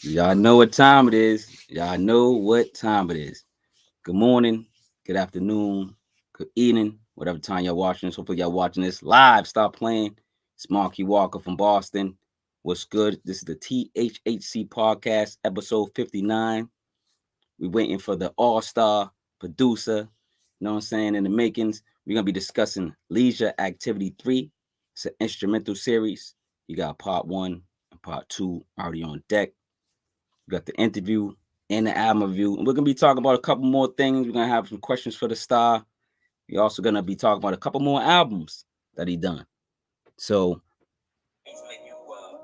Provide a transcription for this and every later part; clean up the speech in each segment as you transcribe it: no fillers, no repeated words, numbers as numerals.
Y'all know what time it is. Y'all know what time it is. Good morning, good afternoon, good evening, whatever time y'all watching this. Hopefully y'all watching this live. Stop playing. It's Marquis Walker from Boston. What's good? This is the THHC podcast, episode 59. We're waiting for the all-star producer, you know what I'm saying, in the makings. We're going to be discussing Leisure Activity 3. It's an instrumental series. You got part 1 and part 2 already on deck. We got the interview and the album review. And we're going to be talking about a couple more things. We're going to have some questions for the star. We're also going to be talking about a couple more albums that he done. So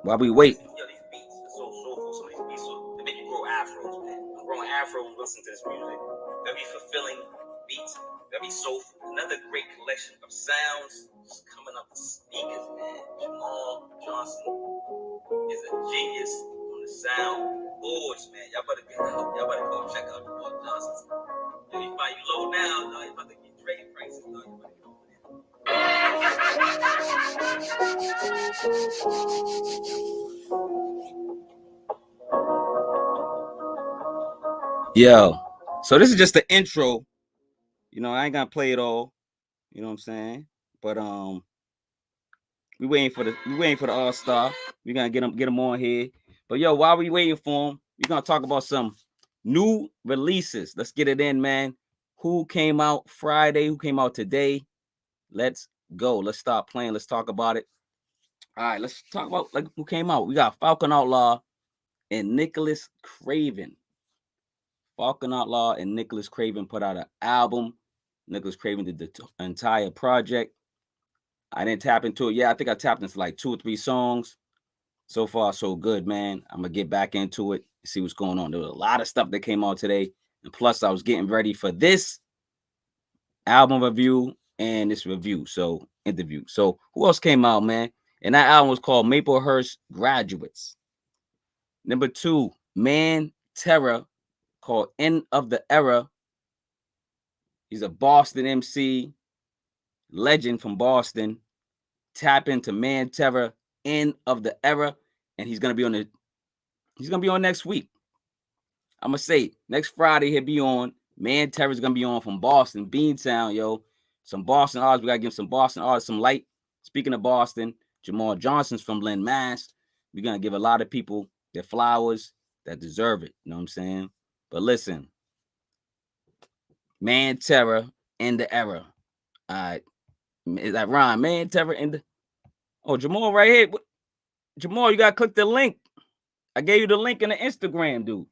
while we wait. Yo, these beats are so soulful. Some of these beats, they make you grow afros, man. I'm growing afros listening to this music. Very fulfilling beats. Very soulful. Another great collection of sounds just coming up the speakers, man. Jamar Johnson is a genius on the sound boards, man. Y'all better go check out Jamar Johnson. If you find you low now, no, you about to get trade prices, no, you better get over there. Yo, so this is just the intro. You know, I ain't gonna play it all. You know what I'm saying? But we waiting for the All Star. We're gonna get him on here. But yo, while we waiting for him, we're gonna talk about some new releases. Let's get it in, man. Who came out Friday? Who came out today? Let's go. Let's start playing. Let's talk about it. All right, let's talk about like who came out. We got Falcon Outlaw and Nicholas Craven. Falcon Outlaw and Nicholas Craven put out an album. Nicholas Craven did the entire project. I didn't tap into it. Yeah, I think I tapped into like 2 or 3 songs. So far, so good, man. I'm gonna get back into it, see what's going on. There was a lot of stuff that came out today, and plus, I was getting ready for this album review and this review, so interview. So, who else came out, man? And that album was called Maplehurst Graduates. Number 2, Man Terror, called End of the Era. He's a Boston MC, legend from Boston. Tap into Man Terror, End of the Era, and he's gonna be on next week. I'm gonna say next Friday he'll be on. Man Terror's gonna be on from Boston, Beantown, yo. Some Boston artists. We gotta give some Boston artists some light. Speaking of Boston, Jamar Johnson's from Lynn, Mass. We're gonna give a lot of people their flowers that deserve it. You know what I'm saying? But listen, Man Terror in the era. All right. Is that rhyme? Man Terror in the. Oh, Jamal right here. Jamal, you gotta click the link. I gave you the link in the Instagram, dude.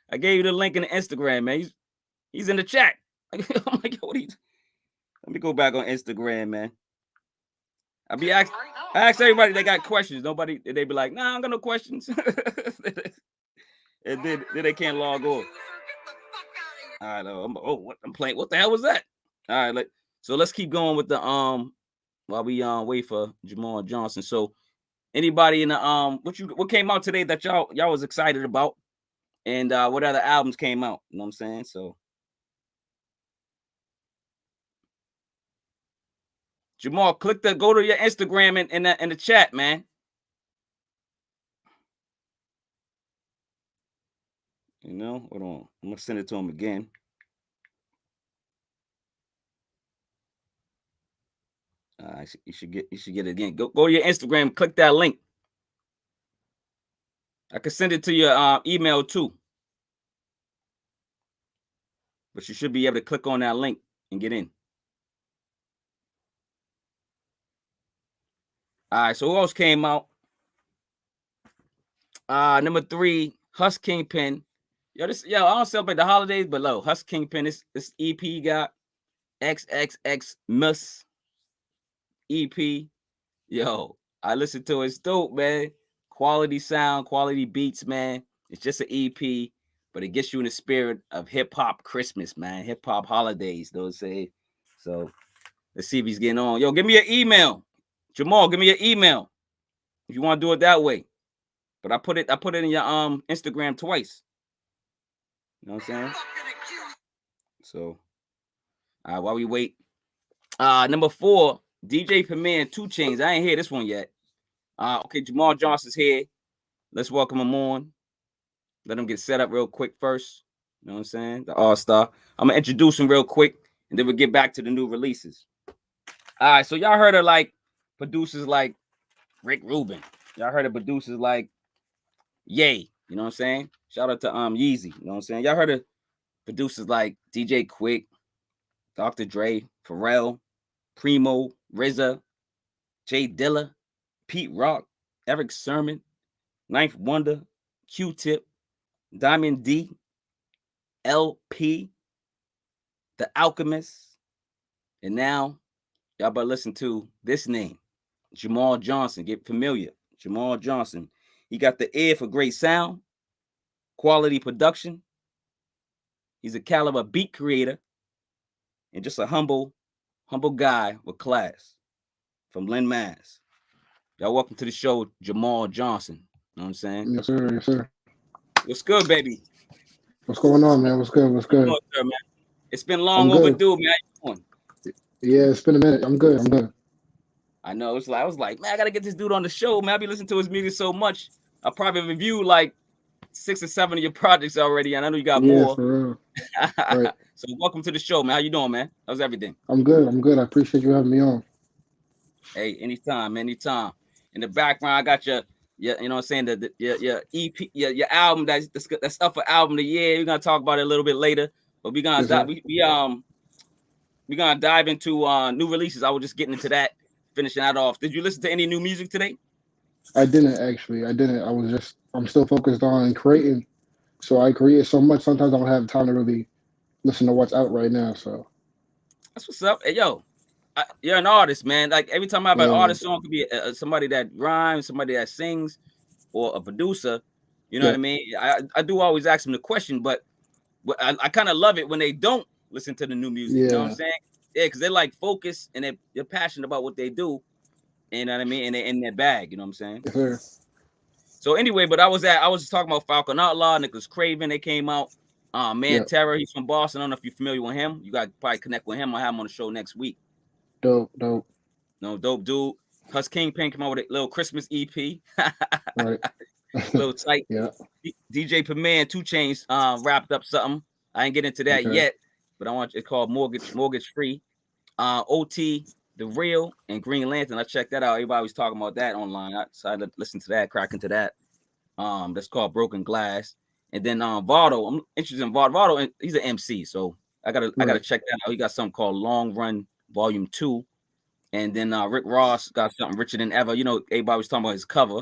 I gave you the link in the Instagram, man. He's in the chat. I'm like, what are you? Let me go back on Instagram, man. I ask everybody they got questions. Nobody, they be like, nah, I don't got no questions. And then they can't log on. All right, I'm playing. What the hell was that? All right, so let's keep going with the while we wait for Jamar Johnson. So anybody in the what came out today that y'all was excited about, and what other albums came out? You know what I'm saying? So Jamal, go to your Instagram in the chat, man. You know, hold on. I'm gonna send it to him again. You should get it again. Go to your Instagram, click that link. I can send it to your email too. But you should be able to click on that link and get in. All right, so who else came out? Number 3, Husk Kingpin. I don't celebrate the holidays, but low Husk Kingpin. This EP got XXX Mus EP. Yo, I listened to it. It's dope, man. Quality sound, quality beats, man. It's just an EP, but it gets you in the spirit of hip hop Christmas, man. Hip hop holidays, those say. So let's see if he's getting on. Yo, give me your email. Jamal, give me your email. If you want to do it that way. But I put it in your Instagram twice. You know what I'm saying? So while we wait. Number 4, DJ Premier and 2 Chainz. I ain't hear this one yet. Okay, Jamar Johnson's here. Let's welcome him on. Let him get set up real quick first. You know what I'm saying? The All-Star. I'm gonna introduce him real quick, and then we'll get back to the new releases. All right, so y'all heard of like producers like Rick Rubin. Y'all heard of producers like Ye. You know what I'm saying? Shout out to Yeezy. You know what I'm saying? Y'all heard of producers like DJ Quick, Dr. Dre, Pharrell, Primo, RZA, Jay Dilla, Pete Rock, Eric Sermon, Ninth Wonder, Q-Tip, Diamond D, LP, The Alchemist, and now y'all better listen to this name, Jamar Johnson. Get familiar. Jamar Johnson. He got the ear for great sound, quality production. He's a caliber beat creator and just a humble guy with class from Lynn, Mass. Y'all welcome to the show, Jamar Johnson. You know what I'm saying? Yes, sir. Yes, sir. What's good, baby? What's going on, man? What's good? What's good? Doing, sir, man? It's been long I'm good. overdue, man. How you doing? Yeah, it's been a minute. I'm good. I'm good. I know. It's like I was like, man, I gotta get this dude on the show, man. I be listening to his music so much. I probably reviewed like 6 or 7 of your projects already, and I know you got Yeah, more. for real. Right. So welcome to the show, man. How you doing, man? How's everything? I'm good. I'm good. I appreciate you having me on. Hey, anytime. In the background, I got your you know what I'm saying, your EP, your album, that's stuff for album of the year. We're gonna talk about it a little bit later, but we're gonna we're gonna dive into new releases. I was just getting into that, finishing that off. Did you listen to any new music today? I didn't actually. I didn't. I'm still focused on creating. So I create so much. Sometimes I don't have time to really listen to what's out right now. So That's what's up. Hey, yo, you're an artist, man. Like every time I have an yeah, artist song, could be somebody that rhymes, somebody that sings, or a producer. You know what yeah, I mean? I do always ask them the question, but I kind of love it when they don't listen to the new music. You know what I'm yeah, saying? Yeah, because they're like focused and they're passionate about what they do. You know what I mean? And they're in their bag. You know what I'm saying? yes, sir. So anyway, but I was just talking about Falcon Outlaw, Nicholas Craven. They came out. Man Yeah, Terror, he's from Boston. I don't know if you're familiar with him. You got to probably connect with him. I'll have him on the show next week. dope, dope. No, dope dude. Hus Kingpin came out with a little Christmas EP. Right. Little tight. Yeah. DJ Premier and 2 Chainz wrapped up something. I ain't get into that Okay. yet, but it's called Mortgage Free. OT, The Real, and Green Lantern. I checked that out. Everybody was talking about that online. I decided to listen to that, crack into that. That's called Broken Glass. And then Vado, I'm interested in Vado. Vado, he's an MC, so I gotta check that out. He got something called Long Run Volume 2. And then Rick Ross got something Richer Than Ever. You know, everybody was talking about his cover.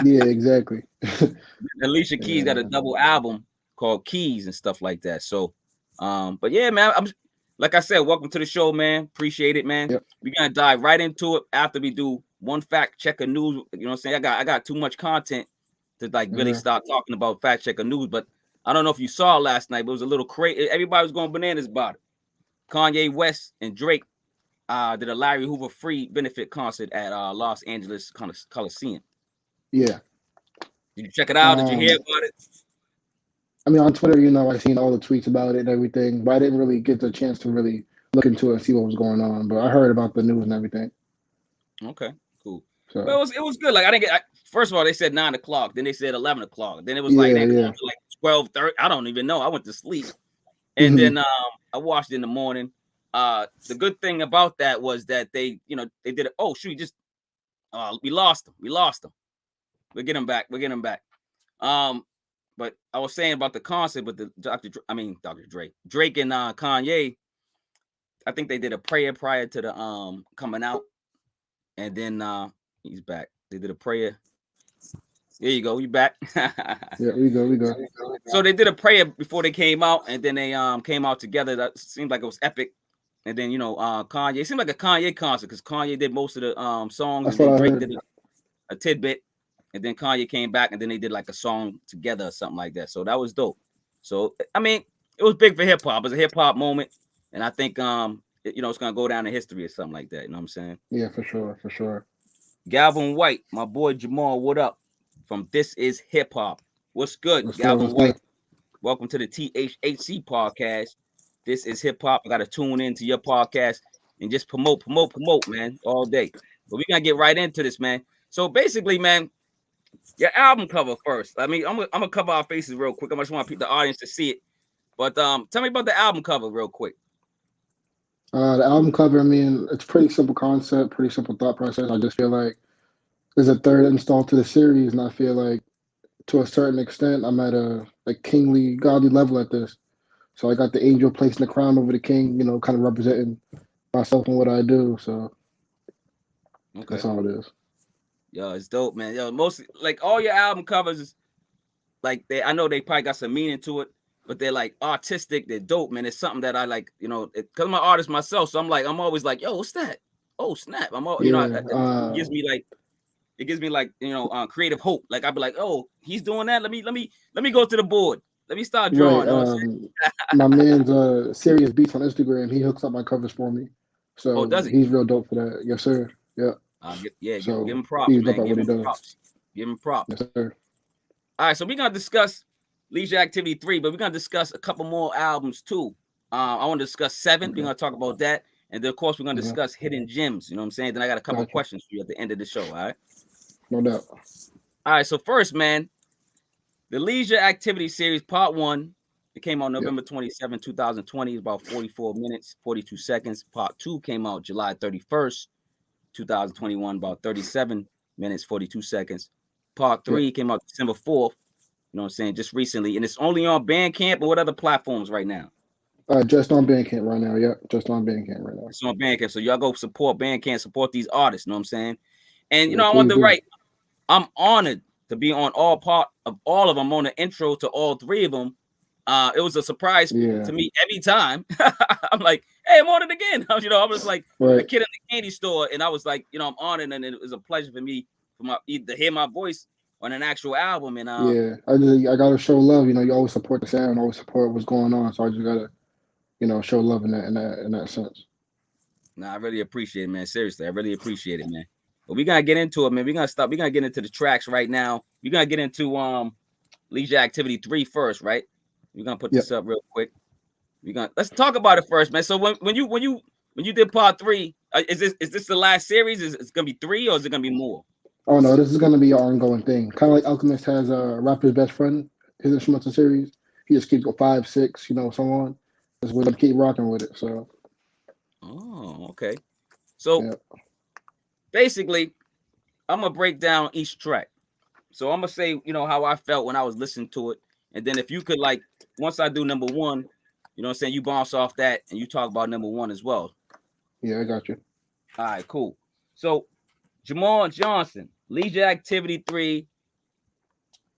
Yeah, exactly. Alicia Keys got a Yeah. double album called Keys and stuff like that. So, but yeah, man, I'm like I said, welcome to the show, man. Appreciate it, man. Yep. We're gonna dive right into it after we do one fact checker news. You know what I'm saying? I got too much content to like really start talking about fact checker news, but I don't know if you saw last night, but it was a little crazy. Everybody was going bananas about it. Kanye West and Drake did a Larry Hoover free benefit concert at Los Angeles Coliseum. Yeah. Did you check it out? Did you hear about it? I mean, on Twitter, I seen all the tweets about it and everything, but I didn't really get the chance to really look into it and see what was going on. But I heard about the news and everything. Okay, cool. But So it was good. Like I didn't get. First of all, they said 9 o'clock. Then they said 11 o'clock. Then it was like yeah, they yeah. to like 12:30. I don't even know. I went to sleep, and Hmm. then I watched it in the morning. The good thing about that was that they did it. Oh shoot, just we lost them. We'll get them back. But I was saying about the concert, but the Dr. Dre, Drake and Kanye. I think they did a prayer prior to the coming out, and then he's back. They did a prayer. There you go. You back. Yeah, we go, we go. So they did a prayer before they came out, and then they came out together. That seemed like it was epic. And then Kanye. It seemed like a Kanye concert because Kanye did most of the songs, That's and what then I Drake heard. did a tidbit, and then Kanye came back, and then they did like a song together or something like that. So that was dope. So I mean, it was big for hip hop. It was a hip hop moment, and I think it's gonna go down in history or something like that. You know what I'm saying? Yeah, for sure, for sure. Galvin White, my boy Jamal, what up? From This Is Hip Hop. What's good, What's good? Galvin What's White? good? Welcome to the THHC podcast. This is hip hop. I got to tune into your podcast and just promote, man, all day. But we're going to get right into this, man. So basically, man, your album cover first. I mean, I'm gonna cover our faces real quick. I just want the audience to see it. But tell me about the album cover real quick. The album cover, I mean, it's pretty simple concept, pretty simple thought process. I just feel like there's a third install to the series, and I feel like to a certain extent, I'm at a kingly, godly level at this. So I got the angel placing the crown over the king, kind of representing myself and what I do. So that's all it is. Yo, it's dope, man. Yo, mostly like all your album covers is like I know they probably got some meaning to it, but they're like artistic, they're dope, man. It's something that I like, because I'm an artist myself, so I'm always like, yo, what's that? Oh, snap. I'm all, it gives me like creative hope. Like I'd be like, oh, he's doing that. Let me go to the board. Let me start drawing. Right. My man's Serious Beats on Instagram. He hooks up my covers for me. So does he? He's real dope for that. Yes, sir. Yeah. Give him props, man. Give him props. Give him props. Yes, sir. All right, so we're gonna discuss Leisure Activity 3, but we're gonna discuss a couple more albums too. I want to discuss 7. We're gonna talk about that, and then of course we're gonna discuss Hidden Gems. You know what I'm saying? Then I got a couple questions for you at the end of the show. All right. No doubt. All right. So first, man, the Leisure Activity series, Part 1. It came out November 27, 2020. It's about 44 minutes, 42 seconds. Part 2 came out July 31st, 2021, about 37 minutes, 42 seconds. Part 3 came out December 4th, you know what I'm saying, just recently. And it's only on Bandcamp, or what other platforms right now? Just on Bandcamp right now. Yeah, just on Bandcamp right now. It's on Bandcamp. So y'all go support Bandcamp, support these artists, you know what I'm saying? And, I want to write, I'm honored to be on all of them, on the intro to all 3 of them. It was a surprise to me every time. I'm like, hey, I'm on it again. I was like a kid in the candy store, and I was like, I'm honored, and it was a pleasure for me to hear my voice on an actual album. And I gotta show love. You always support the sound, always support what's going on. So I just gotta, show love in that sense. I really appreciate it, man. Seriously, I really appreciate it, man. But we gotta get into it, man. We're gonna get into the tracks right now. We're gonna get into Leisure Activity 3 first, right? We're gonna put this up real quick. Let's talk about it first, man. So when you did Part 3, is this the last series? Is it gonna be 3, or is it gonna be more? Oh no, this is gonna be an ongoing thing. Kind of like Alchemist has a Rapper's Best Friend, his instrumental series. He just keeps go 5, 6, so on. Just we're gonna keep rocking with it. So. Oh, okay. So basically, I'm gonna break down each track. So I'm gonna say, how I felt when I was listening to it, and then if you could, like, once I do number 1, you know what I'm saying, you bounce off that and you talk about number 1 as well. Yeah, I got you. All right, cool. So Jamar Johnson, Leisure Activity 3,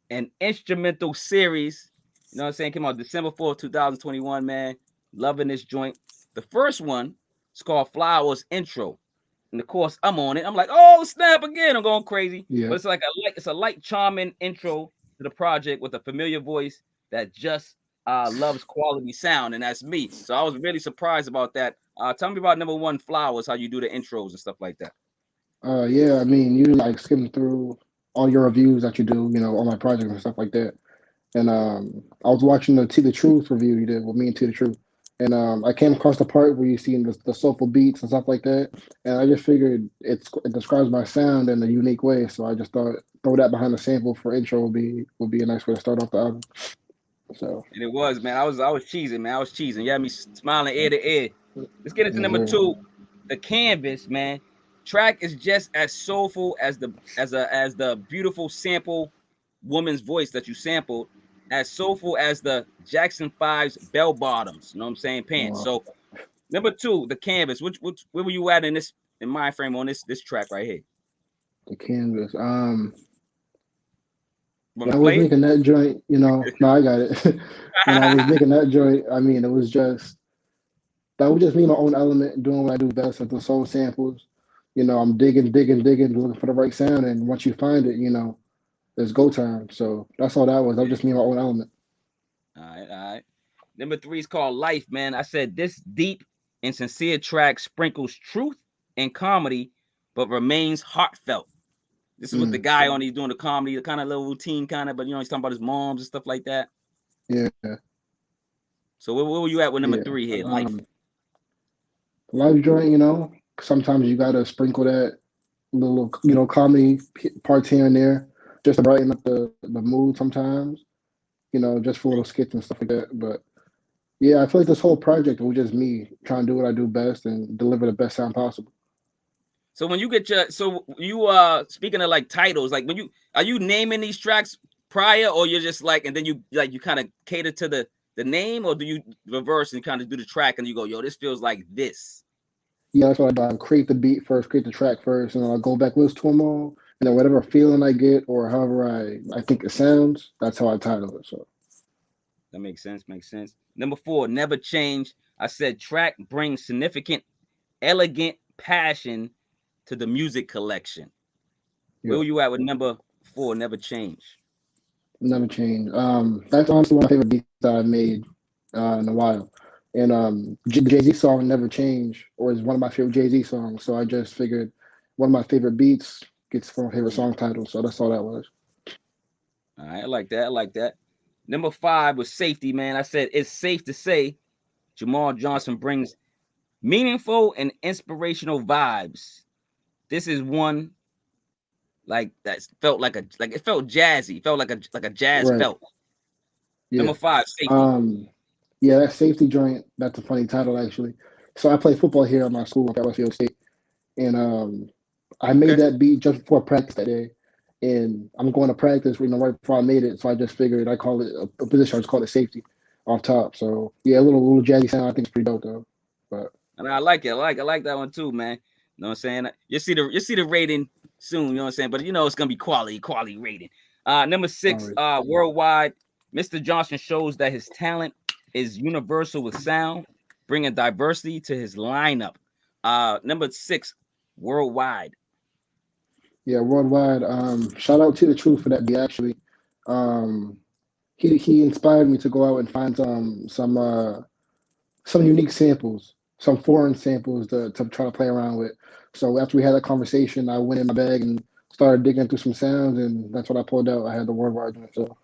an instrumental series. You know what I'm saying? Came out December 4th, 2021, man. Loving this joint. The first one is called Flowers Intro. And of course, I'm on it. I'm like, oh, snap again. I'm going crazy. Yeah. But it's a light, charming intro to the project with a familiar voice that just loves quality sound, and that's me. So I was really surprised about that. Tell me about number 1, Flowers, how you do the intros and stuff like that. Yeah, I mean, you like skim through all your reviews that you do, all my projects and stuff like that. And I was watching the T the Truth review you did with me and T the Truth, and I came across the part where you see the soulful beats and stuff like that, and I just figured it describes my sound in a unique way, so I just thought throw that behind the sample for intro would be a nice way to start off the album. So. And it was, man. I was cheesing, man. I was cheesing. You had me smiling ear to ear. Let's get into number 2, The Canvas, man. Track is just as soulful as the beautiful sample woman's voice that you sampled, as soulful as the Jackson 5's bell bottoms. You know what I'm saying? Pants. So number 2, The Canvas. Where were you at in mind frame on this track right here? The Canvas. When I was making that joint, no, I got it. When I was making that joint, I mean, that was just me, my own element, doing what I do best at the soul samples. I'm digging, looking for the right sound, and once you find it, it's go time. So that's all that was. That was just me, my own element. All right. Number 3 is called Life, man. I said this deep and sincere track sprinkles truth and comedy, but remains heartfelt. This is what the guy on, he's doing the comedy, the kind of little routine kind of, but he's talking about his moms and stuff like that. Yeah. So where were you at with number 3 here? Life. Life joint, sometimes you gotta sprinkle that, little comedy parts here and there, just to brighten up the mood sometimes. Just for little skits and stuff like that. But yeah, I feel like this whole project was just me trying to do what I do best and deliver the best sound possible. So when you get you speaking of like titles, like when are you naming these tracks prior, or you're just like, and then you kind of cater to the name, or do you reverse and kind of do the track and you go, yo, this feels like this? Yeah, that's what I do. I create the beat first, create the track first, and then I'll go back, listen to them all, and then whatever feeling I get or however I think it sounds, that's how I title it. So that makes sense. Makes sense. Number 4, Never Change. I said track brings significant, elegant passion to the music collection. Where yeah, were you at with number 4, Never Change? never change. That's honestly one of my favorite beats that I've made in a while. And Jay Z song "Never Change" or is one of my favorite Jay Z songs. So I just figured one of my favorite beats gets one of my favorite song titles. So that's all that was. All right, I like that. I like that. Number 5 was Safety, man. I said it's safe to say Jamar Johnson brings meaningful and inspirational vibes. This is one like that felt like it felt jazzy, felt like a jazz Right. felt. Yeah. Number 5, Safety. Um, yeah, that safety joint, that's a funny title actually. So I play football here at my school at Westfield State. And I made Okay. that beat just before practice that day. And I'm going to practice, right before I made it. So I just figured I call it a position, I just call it safety off top. So yeah, a little jazzy sound. I think it's pretty dope though. But And I like it. I like that one too, man. You know what I'm saying? You see the rating soon, you know what I'm saying? But it's gonna be quality rating. Number 6, always. worldwide. Mr. Johnson shows that his talent is universal with sound, bringing diversity to his lineup. Number 6, worldwide. Yeah, worldwide. Shout out to the truth for that beat actually. Um, he inspired me to go out and find some unique samples, some foreign samples to try to play around with. So after we had that conversation, I went in my bag and started digging through some sounds, and that's what I pulled out. I had the worldwide joint. So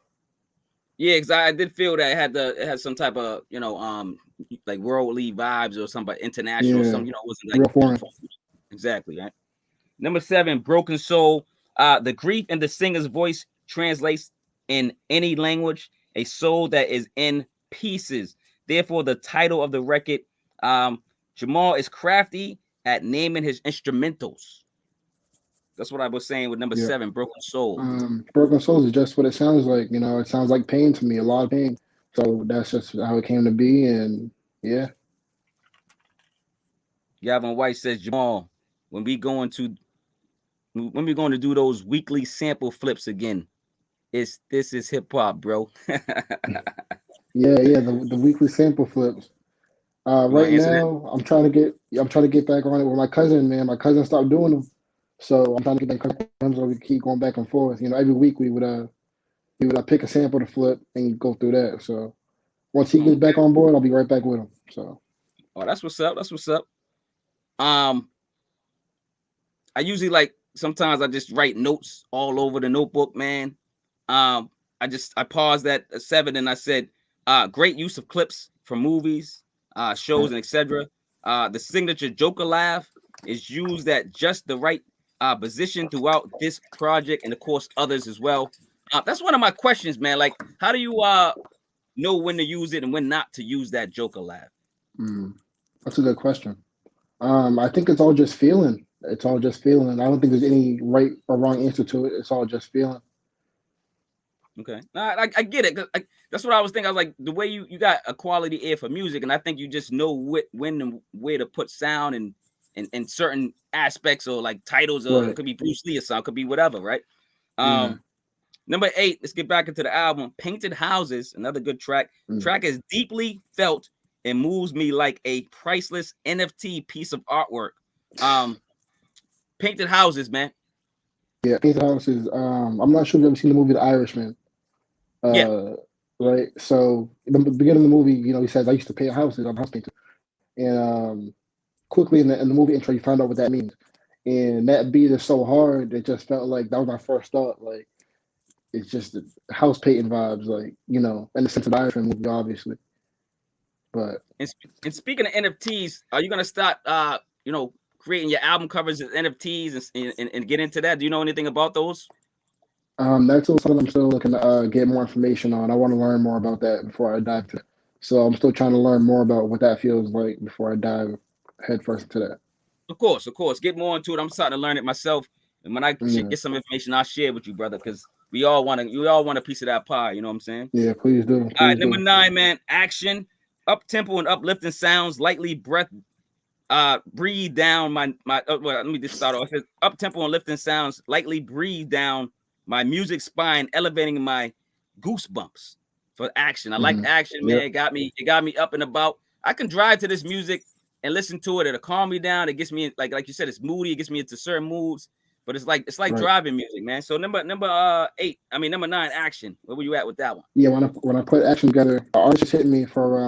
Yeah, because I did feel that it had some type of like worldly vibes or something, but international. yeah, Some wasn't like real foreign. exactly right. Number 7, Broken Soul. The grief in the singer's voice translates in any language, a soul that is in pieces. Therefore, the title of the record, Jamal is crafty at naming his instrumentals. That's what I was saying with number Yeah. 7, Broken Soul. Broken Souls is just what it sounds like. It sounds like pain to me, a lot of pain. So that's just how it came to be, and yeah. Gavin White says, Jamal, when we going to do those weekly sample flips again, this is hip hop, bro. Yeah, the weekly sample flips. You want Right to answer that? now, I'm trying to get back on it with my cousin. Man, my cousin stopped doing them, so I'm trying to get back on him so we keep going back and forth. Every week we would pick a sample to flip and go through that. So once he gets Okay. back on board, I'll be right back with him. So Oh, that's what's up. That's what's up. Um, I usually like sometimes I just write notes all over the notebook, man. I paused at 7 and I said, great use of clips from movies, shows, and etc. The signature Joker laugh is used at just the right position throughout this project, and of course others as well. That's one of my questions, man. Like, how do you know when to use it and when not to use that Joker laugh? mm, that's a good question. I think it's all just feeling. It's all just feeling. I don't think there's any right or wrong answer to it. It's all just feeling. Okay, I get it. That's what I was thinking. I was like, the way you got a quality ear for music, and I think you just know when and where to put sound and certain aspects or like titles, or it Right. could be Bruce Lee or something, could be whatever, right? Yeah. Number 8, let's get back into the album. Painted Houses, another good track. Mm. Track is deeply felt and moves me like a priceless NFT piece of artwork. Painted Houses, man. Yeah. Painted houses. I'm not sure if you've ever seen the movie The Irishman. Yeah. Uh, right. So in the beginning of the movie, he says, "I used to paint houses. I'm a house painter." And quickly in the movie intro, you find out what that means. And that beat is so hard, it just felt like that was my first thought. Like it's just the house painting vibes, like in the sense of the Irishman movie, obviously. But And speaking of NFTs, are you gonna start creating your album covers as NFTs and get into that? Do you know anything about those? That's still something I'm still looking to get more information on. I want to learn more about that before I dive to it. So I'm still trying to learn more about what that feels like before I dive headfirst into that. Of course. Get more into it. I'm starting to learn it myself. And when I Yeah, get some information, I'll share with you, brother, because we all want a piece of that pie. You know what I'm saying? yeah, please do, All right, please number do. 9, man. Action, up tempo and uplifting sounds, lightly breathe down my well, let me just start off. It says up tempo and lifting sounds, lightly breathe down my music spine, elevating my goosebumps for action. I like action, man. Yep, It got me up and about. I can drive to this music and listen to it. It'll calm me down. It gets me like you said, it's moody. It gets me into certain moods. But it's like right. driving music, man. So number 9, action. Where were you at with that one? Yeah, when I put action together, an artist just hit me for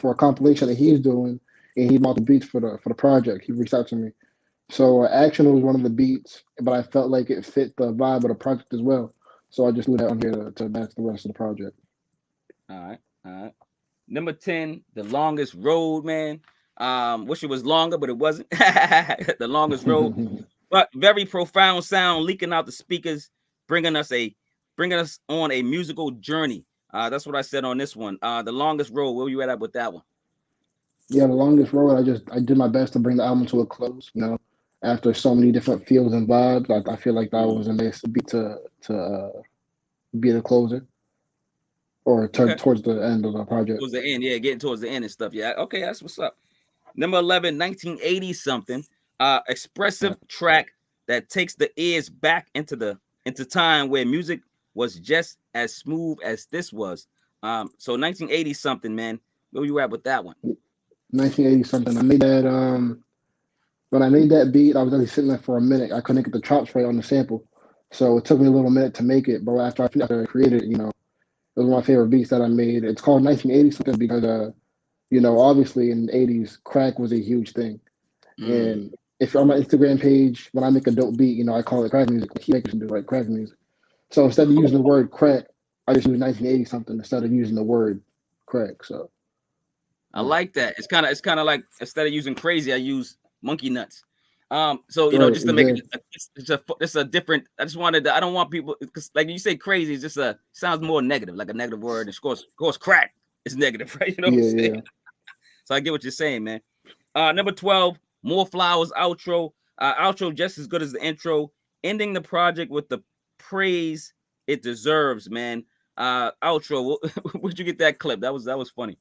a compilation that he's doing, and he bought the beats for the project. He reached out to me. So action was one of the beats, but I felt like it fit the vibe of the project as well. So I just threw that on here to match the rest of the project. All right. Number 10, the longest road, man. Wish it was longer, but it wasn't. The longest road, but very profound sound leaking out the speakers, bringing us on a musical journey. That's what I said on this one. The longest road. Where were you at with that one? Yeah, the longest road. I did my best to bring the album to a close. After so many different feels and vibes, I feel like that was a nice beat to be the closer or Okay. towards the end of the project. Towards the end, yeah, getting towards the end and stuff. Yeah, okay, that's what's up. Number 11, 1980 something. Expressive track that takes the ears back into time where music was just as smooth as this was. So 1980 something, man. Where you at with that one? 1980 something. I made that when I made that beat, I was actually sitting there for a minute. I couldn't get the chops right on the sample, so it took me a little minute to make it. But after I created it, it was one of my favorite beats that I made. It's called 1980 something because obviously in the 80s, crack was a huge thing. And if you're on my Instagram page, when I make a dope beat, I call it crack music. Like makers do, like crack music. So instead of using the word crack, I just use 1980 something instead of using the word crack. So I like that. It's kind of like instead of using crazy, I use monkey nuts. So right, just to make exactly. it's a different. I just wanted to. I don't want people because like you say crazy, it's just sounds more negative, like a negative word. And of course, crack is negative, right? You know what I'm Yeah, saying? yeah. So I get what you're saying, man. Number 12, More Flowers outro. Outro just as good as the intro. Ending the project with the praise it deserves, man. Outro. Where'd you get that clip? That was funny.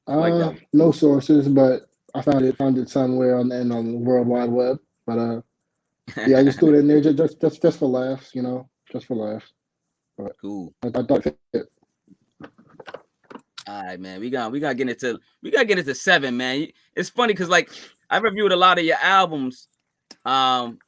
I like that one. No sources, but I found it somewhere on the World Wide Web. But yeah, I just threw it in there just for laughs, just for laughs. But Cool. I thought it fit. All right, man. We gotta get into 7, man. It's funny because like I reviewed a lot of your albums, and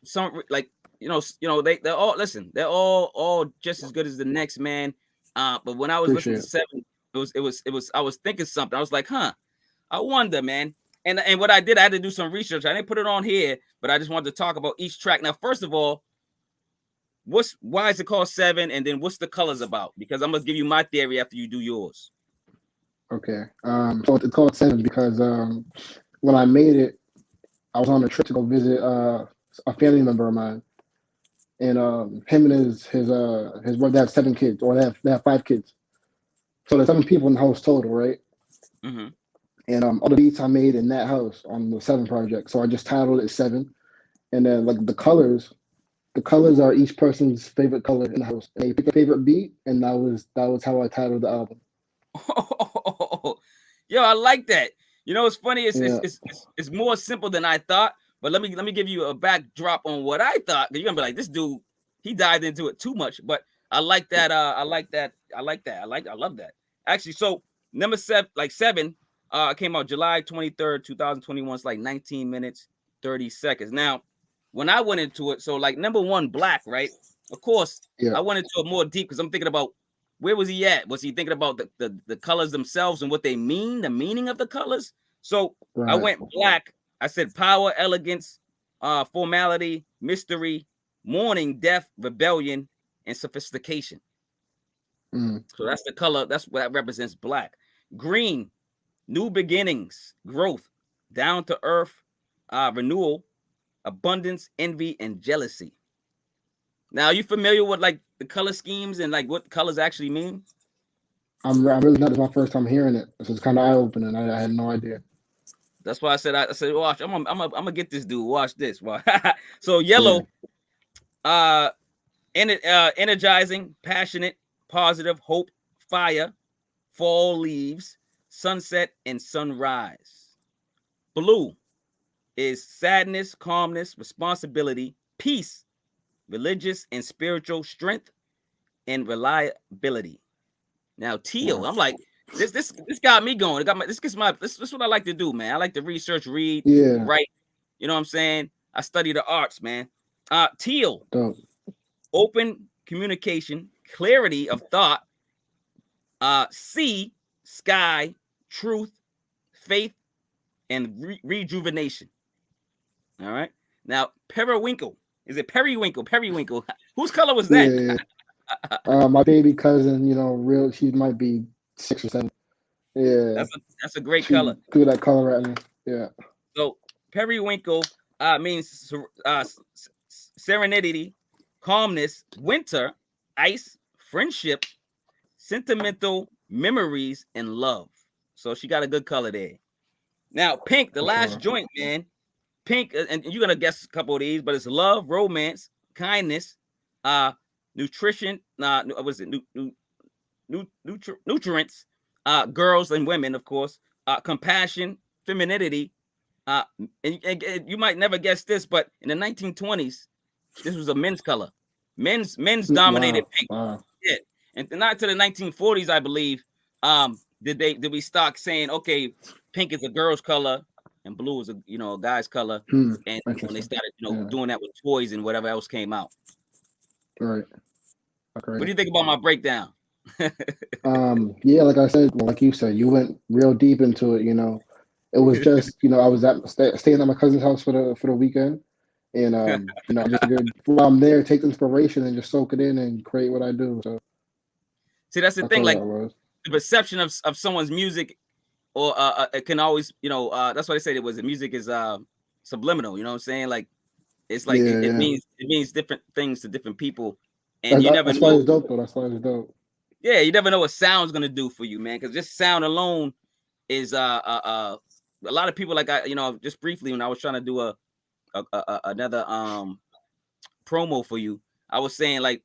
some like they're all listen, they're all just as good as the next, man. But when I was listening Appreciate to it. 7, I was thinking something. I was like, I wonder, man. And what I did, I had to do some research. I didn't put it on here, but I just wanted to talk about each track. Now, first of all, why is it called 7? And then what's the colors about? Because I'm gonna give you my theory after you do yours. Okay. So it's called Seven because when I made it, I was on a trip to go visit a family member of mine, and him and his wife, they have 7 kids, or they have 5 kids. So there's 7 people in the house total, right? Mm-hmm. And all the beats I made in that house on the 7 project. So I just titled it 7, and then like the colors are each person's favorite color in the house. And they pick a favorite beat, and that was how I titled the album. Yo, I like that. It's funny. Yeah. It's more simple than I thought. But let me give you a backdrop on what I thought. You're gonna be like, this dude, he dived into it too much. But I like that. I like that. I love that. Actually, so number 7 came out July 23rd, 2021. It's like 19 minutes, 30 seconds. Now, when I went into it, so like number 1, Black, right? Of course, Yeah. I went into it more deep because I'm thinking about where was he at? Was he thinking about the colors themselves and what they mean, the meaning of the colors? So I Right. went Black. I said power, elegance, formality, mystery, mourning, death, rebellion, and sophistication. Mm. So that's the color. That's what that represents. Black. Green, new beginnings, growth, down to earth, renewal, abundance, envy, and jealousy. Now, are you familiar with like the color schemes and like what colors actually mean? I'm really not. It's my first time hearing it. This is kind of eye opening. I had no idea. That's why I said, watch. I'm gonna get this dude. Watch this. So Yeah. yellow, energizing, passionate, positive, hope, fire, fall leaves, sunset, and sunrise. Blue is sadness, calmness, responsibility, peace, religious and spiritual strength, and reliability. Now teal, Wow. I'm like, this got me going. It got my this gets my this is what I like to do, man. I like to research, read, Yeah. write. You know what I'm saying? I study the arts, man. Teal, Dope. open communication, clarity of thought. C, sky, truth, faith, and rejuvenation. All right. Now, periwinkle. Is it periwinkle? Periwinkle. Whose color was that? Yeah. My baby cousin, real. She might be 6 or 7. Yeah. That's a great She color. threw that color at me. Yeah. So periwinkle means serenity, calmness, winter, ice, friendship, sentimental memories, and love. So she got a good color there. Now, pink, the For last sure. joint, man. Pink, and you're gonna guess a couple of these, but it's love, romance, kindness, nutrition. What was it? Nutrients, girls and women, of course. Compassion, femininity. And you might never guess this, but in the 1920s, this was a men's color. Men's dominated Wow. pink. Wow. Yeah, and not to the 1940s, I believe. Did we start saying, okay, pink is a girl's color and blue is a guy's color, and when they Interesting. started Yeah. doing that with toys and whatever else came out. Right. What do Okay. you think about my breakdown? Yeah, like I said, like you said, you went real deep into it. It was just, I was staying at my cousin's house for the weekend, and I just figured while I'm there, take inspiration and just soak it in and create what I do. So See, that's the that's thing. all Like that was. the perception of someone's music, or it can always, that's why they say it was the music is subliminal. You know what I'm saying? Like it's like Yeah, it yeah. means different things to different people, and That, you that- never that's why know. it's dope, though. That's why it's dope. Yeah, you never know what sound's gonna do for you, man. Because just sound alone is a lot of people, like just briefly when I was trying to do another promo for you, I was saying like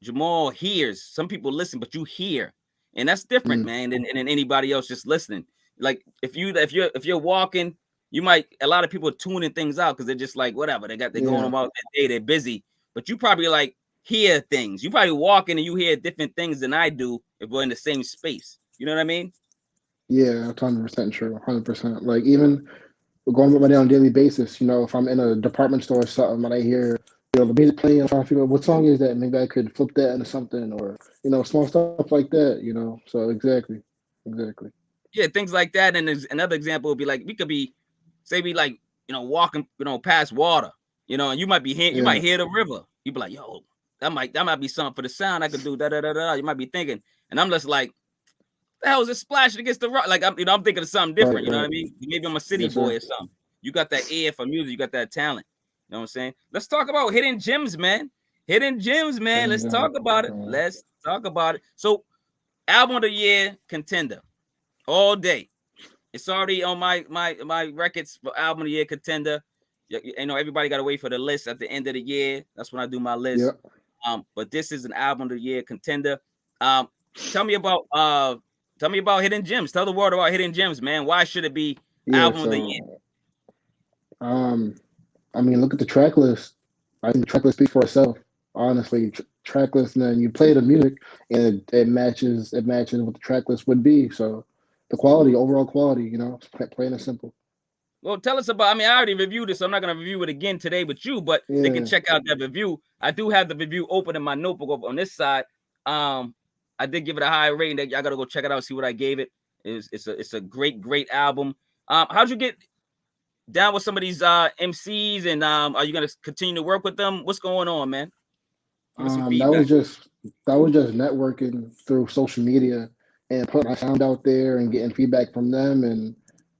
Jamal hears. Some people listen, but you hear, and that's different, Mm, man, than anybody else just listening. Like if you're walking, you might, a lot of people are tuning things out because they're just like whatever they're going yeah, about their day, they're busy. But you probably like hear things. You probably walking and you hear different things than I do if we're in the same space. You know what I mean? yeah. That's 100% true. 100%. Like even going with my day on a daily basis. If I'm in a department store or something and I hear, the music playing, I'm trying to figure out what song is that. Maybe I could flip that into something, or small stuff like that. So exactly, exactly. Yeah, things like that. And there's another example would be like we could be, say we like walking past water, and you might be hearing, you might Yeah, hear the river. You be like, yo, that might be something for the sound I could do. Da da da da. You might be thinking, and I'm just like, the hell is it splashing against the rock? Like I'm thinking of something right, different. You know what right. I mean? Maybe I'm a city Yes, boy sir. or something. You got that ear for music. You got that talent. You know what I'm saying? Let's talk about hidden gems, man. Hidden gems, man. And Let's talk about it. Let's talk about it. So, album of the year contender all day. It's already on my records for album of the year contender. Everybody got to wait for the list at the end of the year. That's when I do my list. yep. But this is an album of the year contender. Um, tell me about hidden gems. Tell the world about hidden gems, man. Why should it be Yeah. album of the year? So, um, I mean, look at the track list. I think the track list speaks for itself. Honestly, track list, and then you play the music, and it matches. It matches what the track list would be. So, the quality, overall quality, it's plain and simple. Well, tell us about. I mean, I already reviewed it, so I'm not gonna review it again today with you. But they can Yeah. check out that review. I do have the review open in my notebook over on this side. I did give it a high rating. That y'all gotta go check it out, see what I gave it. It's a great album. How'd you get down with some of these MCs, and are you gonna continue to work with them? What's going on, man? Give us some That feedback. was just networking through social media and putting my sound out there and getting feedback from them, and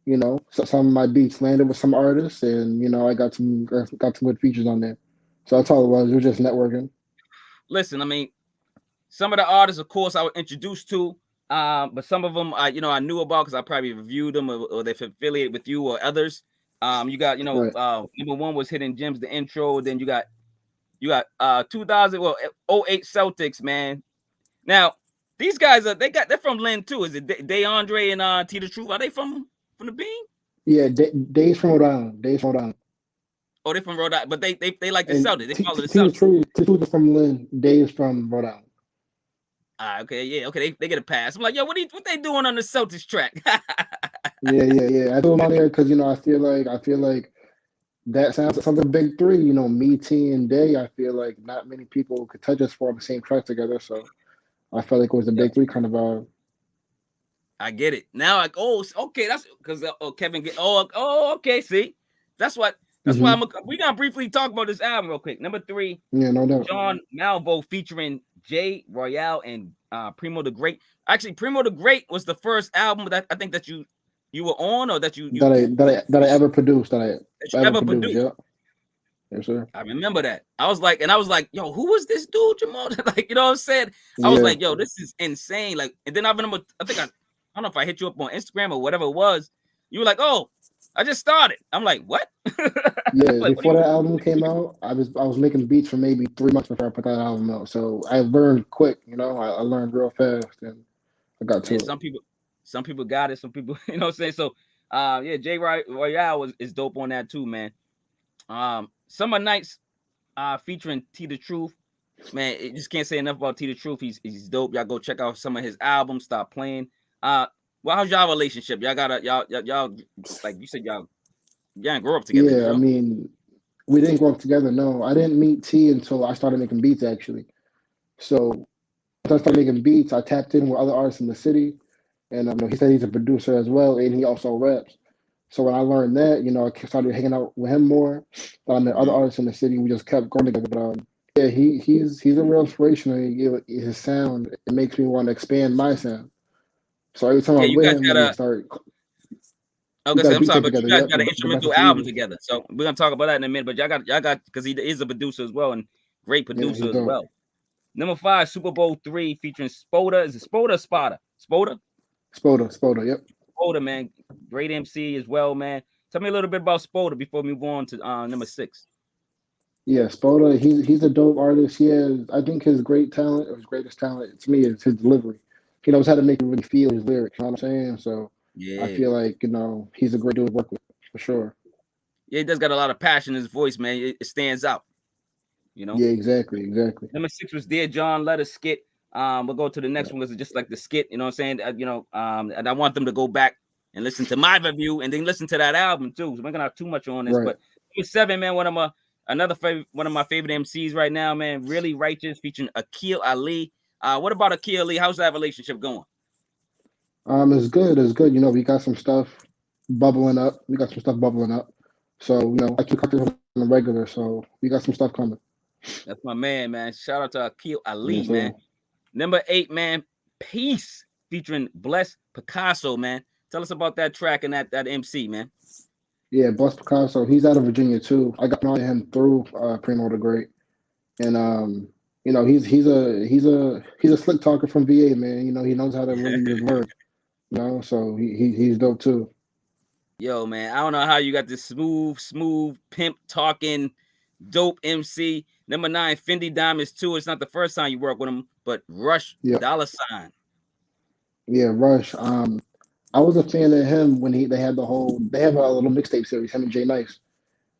You know, so some of my beats landed with some artists, and you know, I got some good features on there. So that's all it was. It was just networking. Listen, I mean, some of the artists, of course, I was introduced to, but some of them, I knew about because I probably reviewed them or they're affiliated with you or others. You got, Right. number one was Hidden Gems, the intro. Then you got 2000, '08 Celtics, man. Now these guys they're from Lynn too. Is it DeAndre and T the Truth? Are they from the Bean? Yeah, Days from Rhode Island. Days from Rhode Island. Oh, they're from Rhode Island, but they like the And Celtics. They call it the T the Celtics. Truth, is from Lynn. Days from Rhode Island. Okay, yeah, okay, they get a pass. I'm like, yo, what they doing on the Celtics track? Yeah. I threw him on there because you know I feel like that sounds something big three. You know, me, T, and Day. I feel like not many people could touch us for the same track together. So I felt like it was a Yep, big three kind of vibe. I get it now. Like, oh, okay, that's because Kevin get. Okay. See, that's what. That's why Hmm. we gonna briefly talk about this album real quick. Number 3, Yeah, no doubt. John Malvo featuring Jay Royale and Primo the Great. Actually, Primo the Great was the first album that I think that you were on or that That I ever produced. that I you ever ever produced. produced. Yeah. Yes, sir. I remember that. I was like, yo, who was this dude, Jamal? Like, you know what I'm saying? I was Yeah. like, yo, this is insane. Like, and then I remember, I don't know if I hit you up on Instagram or whatever it was. You were like, oh, I just started. I'm like, what? I'm Yeah, like, what do before you? that album came out, I was making beats for maybe 3 months before I put that album out. So I learned quick, you know. I learned real fast, and I got to Man, it. some people got it. Some people, you know what I'm saying? So, yeah, Jay Royale is dope on that too, man. Summer Nights, featuring T the Truth. Man, it just can't say enough about T the Truth. He's dope. Y'all go check out some of his albums. Stop playing. Uh, well, how's y'all relationship? Y'all got y'all like you said y'all didn't grow up together, Yeah, I yo. mean, we didn't grow up together. No, I didn't meet T until I started making beats actually. So once I started making beats, I tapped in with other artists in the city, and he said he's a producer as well, and he also raps. So when I learned that, you know, I started hanging out with him more. But I met other Mm. artists in the city. We just kept going together. But yeah, he's a real inspiration. His sound it makes me want to expand my sound. So every time Yeah, I'm you with guys him, got we a. start I was we gonna say got I'm beats sorry, up but you together. guys Yep, got an the best instrumental of album twos. together. So we're gonna talk about that in a minute. But y'all got because he is a producer as well and great Yeah, he's producer as dope. well. Number 5, Super Bowl 3, featuring Spoda. Is it Spoda or Spoda? Spoda? Spoda. Yep. Spoda, man. Great MC as well, man. Tell me a little bit about Spoda before we move on to number 6. Yeah, Spoda. He's a dope artist. He has. I think his great talent, or his greatest talent to me, is his delivery. He knows how to make you really feel his lyrics. You know what I'm saying? So I Yeah. feel like he's a great dude to work with for sure. Yeah, he does got a lot of passion in his voice, man. It stands out, you know. Yeah, exactly. Number 6 was Dear John, Let Us Skit. We'll go to the next one because it's just like the skit, you know what I'm saying? And I want them to go back and listen to my review and then listen to that album too. So we're gonna have too much on this, Right. but number 7, man, one of my favorite MCs right now, man. Really Righteous featuring Akil Ali. What about Akil Ali? How's that relationship going? It's good. It's good. You know, we got some stuff bubbling up. We got some stuff bubbling up. So I keep cutting on the regular. So we got some stuff coming. That's my man. Shout out to Akil Ali, Yes, man. sir. Number 8, man, Peace featuring Bless Picasso, man. Tell us about that track and that MC, man. Yeah, Bus Picasso. He's out of Virginia too. I got to know him through Primo the Great, and he's a slick talker from VA, man. You know, he knows how to really use words. You know, so he's dope too. Yo, man, I don't know how you got this smooth pimp talking dope MC. Number 9, Fendi Diamonds 2. It's not the first time you work with him, but Rush Yeah, Dollar Sign. yeah, Rush. I was a fan of him when they have a little mixtape series, him and Jay Nice,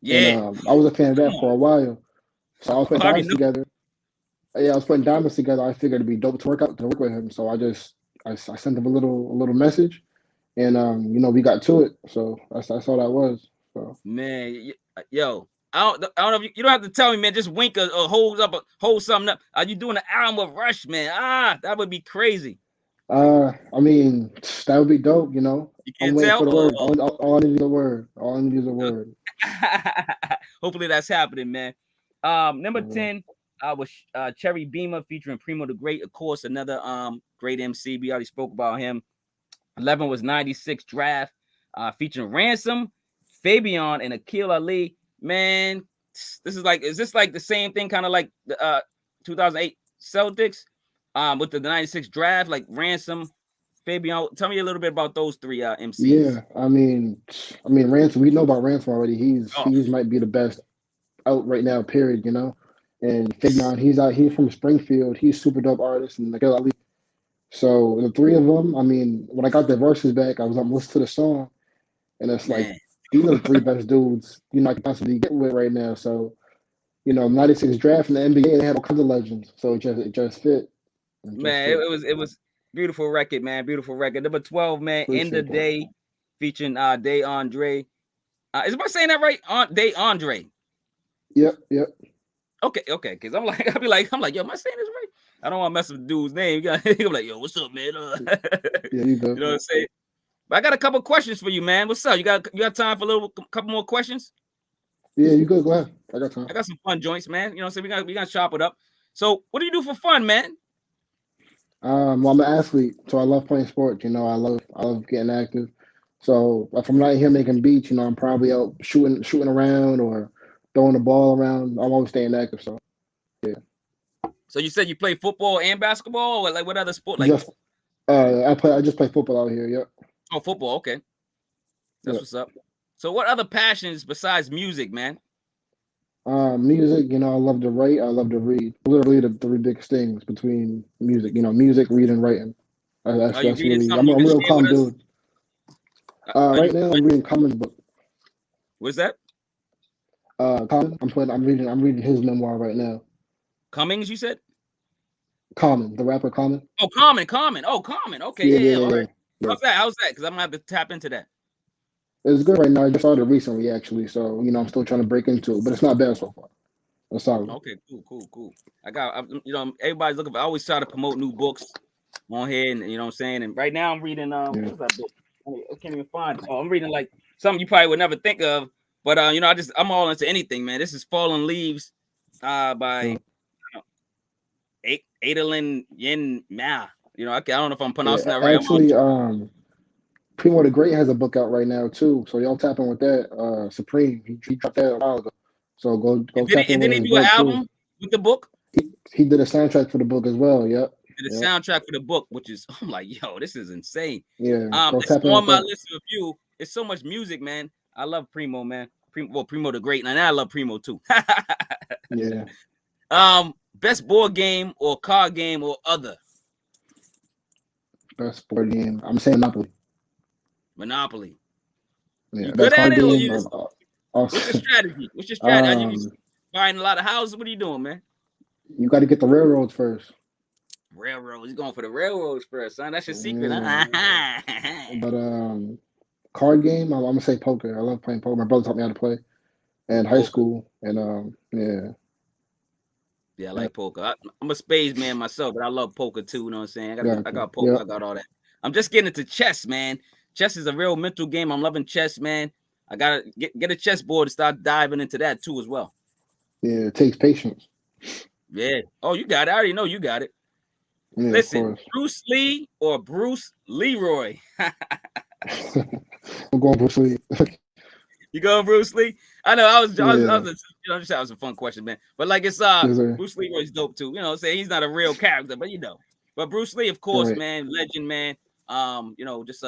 and Yeah, I was a fan of come that on. for a while. So I was putting I already diamonds know. together. Yeah, I was putting diamonds together. I figured it'd be dope to work with him. So I sent him a little message, and we got to it. So that's all that was. So Man, yo, I don't know if you don't have to tell me, man. Just wink or hold something up. Are you doing an album with Rush, man? That would be crazy. I mean that would be dope. You I'm can't waiting tell? for the word. All I need is a word. All I need is a word. Hopefully that's happening, man. Number Uh, 10 was Cherry Beamer featuring Primo the Great, of course, another great MC. We already spoke about him. 11 was 96 Draft. featuring Ransom, Fabian, and Akil Ali. Man, is this like the same thing, kind of like the 2008 Celtics with the 96 draft, like Ransom, Fabian? Tell me a little bit about those three MCs. Yeah, I mean, Ransom. We know about Ransom already. Oh He's might be the best out right now. Period. And Fignon, he's out. He's from Springfield. He's super dope artist, and like Ali. So the three of them. I mean, when I got their verses back, I was listening to the song, and it's like man, these are the three best dudes I can possibly get with right now. So 96 draft in the NBA, they had all kinds of legends. So it just fit. It just man, fit. it was beautiful record, man, beautiful record. Number 12, man, End of Appreciate that. Day, featuring Day Andre. Is I saying that right? Day Andre. Yep. Okay, because I'm like, yo, am I saying this right? I don't want to mess with the dude's name. I'm like, yo, what's up, man? Yeah, you go. You know what I'm saying? But I got a couple questions for you, man. What's up? You got time for a couple more questions? Yeah, you good. Go ahead. I got time. I got some fun joints, man. You know what I'm saying? We got to chop it up. So, what do you do for fun, man? Well, I'm an athlete, so I love playing sports. I love getting active. So if I'm not here making beats, I'm probably out shooting around or throwing the ball around. I'm always staying active. So yeah, So you said you play football and basketball, or like what other sport? Like, just I just play football out here. Yep. oh, football. Okay, that's Yep. what's up. So, what other passions besides music, man? Music. I love to write. I love to read. Literally the three biggest things between music. Music, reading, writing. Are you That's reading really. something I'm you a can real share with calm us? dude. Are you? Right now I'm reading Common's book. What's that? Common. I'm reading his memoir right now. Cummings, you said? Common, the rapper Common. Oh, Common. Oh, Common. Okay, Yeah, yeah. yeah, All yeah, right. yeah. How's that? Because I'm gonna have to tap into that. It's good right now. I just started recently, actually. So I'm still trying to break into it, but it's not bad so far. It's solid. Okay, cool. Everybody's looking for. I always try to promote new books on here, and you know what I'm saying. And right now, I'm reading Yeah. what's that book? I can't even find it. Oh, I'm reading like something you probably would never think of, but I'm all into anything, man. This is Fallen Leaves, by So, Adolin Yin Ma. I don't know if I'm yeah. pronouncing that right. Actually, Primo the Great has a book out right now too. So y'all tap in with that. Supreme. He dropped that a while ago. So go tap in And with then he his do an book too. album with the book. He did a soundtrack for the book as well. Yep. To the Yep. soundtrack for the book, which is I'm like, yo, this is insane. Yeah. Go It's tap in on with my that. list of review. It's so much music, man. I love Primo, man. Primo the Great, and I love Primo too. Yeah. Best board game or card game or other. Best board game. I'm saying Monopoly. Monopoly. Yeah. You good Best at card it, or game. you just what's your Also, strategy? What's your strategy? Are you just um, buying a lot of houses? What are you doing, man? you got to get the railroads first. Railroads. He's going for the railroads first, son. That's your secret, Yeah. huh? But card game, I'm gonna say poker. I love playing poker. My brother taught me how to play in high Poker. school, and yeah, Yeah, I yeah, like poker. I'm a spades man myself, but I love poker too. You know what I'm saying? I gotcha. got poker. Yeah, I got all that. I'm just getting into chess, man. Chess is a real mental game. I'm loving chess, man. I gotta get a chessboard and start diving into that too as well. yeah. It takes patience. Yeah. Oh, you got it. I already know you got it. Yeah, of Listen, course. Bruce Lee or Bruce Leroy? I'm going Bruce Lee. You going Bruce Lee? I know. I Yeah, was just that was a fun question, man. But like it's yes, sir. Bruce Leroy's dope too. You know, what I'm saying he's not a real character, but But Bruce Lee, of course, Right. man, legend, man. Just